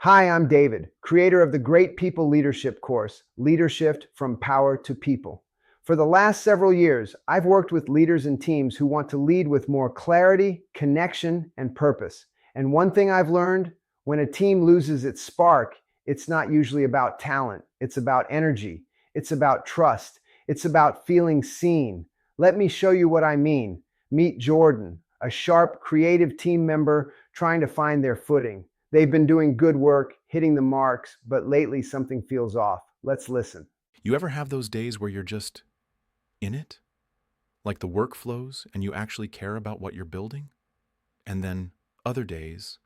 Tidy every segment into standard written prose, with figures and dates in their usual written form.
Hi, I'm David, creator of the Great People Leadership course, Leadership from Power to People. For the last several years, I've worked with leaders and teams who want to lead with more clarity, connection, and purpose. And one thing I've learned, when a team loses its spark, it's not usually about talent. It's about energy. It's about trust. It's about feeling seen. Let me show you what I mean. Meet Jordan, a sharp, creative team member trying to find their footing. They've been doing good work, hitting the marks, but lately something feels off. Let's listen. You ever have those days where you're just in it? Like the work flows and you actually care about what you're building? And then other days,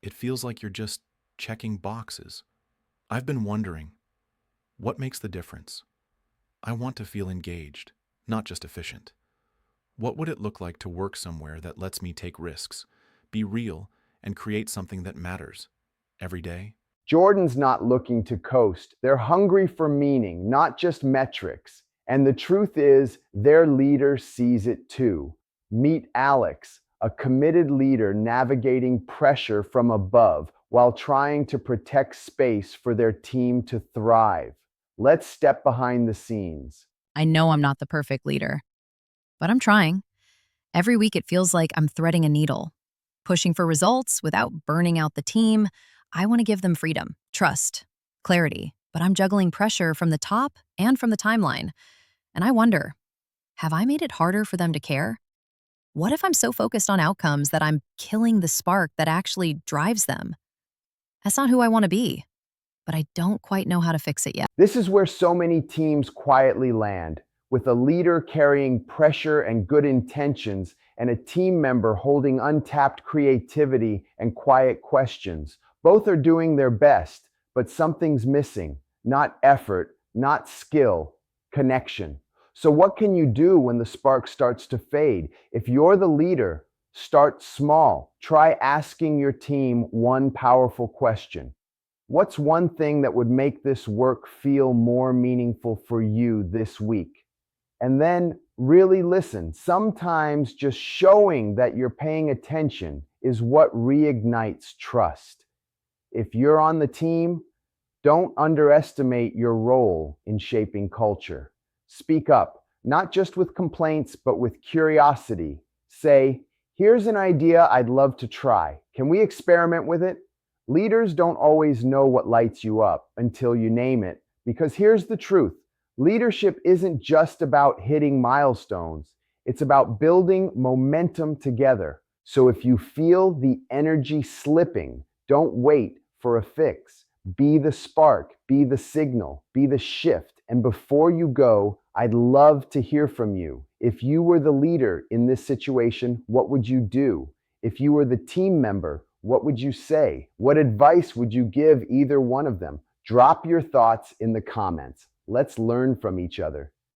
it feels like you're just checking boxes. I've been wondering, what makes the difference? I want to feel engaged, not just efficient. What would it look like to work somewhere that lets me take risks, be real, and create something that matters every day? Jordan's not looking to coast. They're hungry for meaning, not just metrics. And the truth is, their leader sees it too. Meet Alex, a committed leader navigating pressure from above while trying to protect space for their team to thrive. Let's step behind the scenes. I know I'm not the perfect leader, but I'm trying. Every week it feels like I'm threading a needle, pushing for results without burning out the team. I want to give them freedom, trust, clarity, but I'm juggling pressure from the top and from the timeline. And I wonder, have I made it harder for them to care? What if I'm so focused on outcomes that I'm killing the spark that actually drives them? That's not who I want to be, but I don't quite know how to fix it yet. This is where so many teams quietly land, with a leader carrying pressure and good intentions and a team member holding untapped creativity and quiet questions. Both are doing their best, but something's missing. Not effort, not skill, connection. So what can you do when the spark starts to fade? If you're the leader, start small. Try asking your team one powerful question. What's one thing that would make this work feel more meaningful for you this week? And then really listen. Sometimes just showing that you're paying attention is what reignites trust. If you're on the team, don't underestimate your role in shaping culture. Speak up, not just with complaints, but with curiosity. Say, here's an idea I'd love to try. Can we experiment with it? Leaders don't always know what lights you up until you name it, because here's the truth. Leadership isn't just about hitting milestones. It's about building momentum together. So if you feel the energy slipping, don't wait for a fix. Be the spark, be the signal, be the shift. And before you go, I'd love to hear from you. If you were the leader in this situation, what would you do? If you were the team member, what would you say? What advice would you give either one of them? Drop your thoughts in the comments. Let's learn from each other.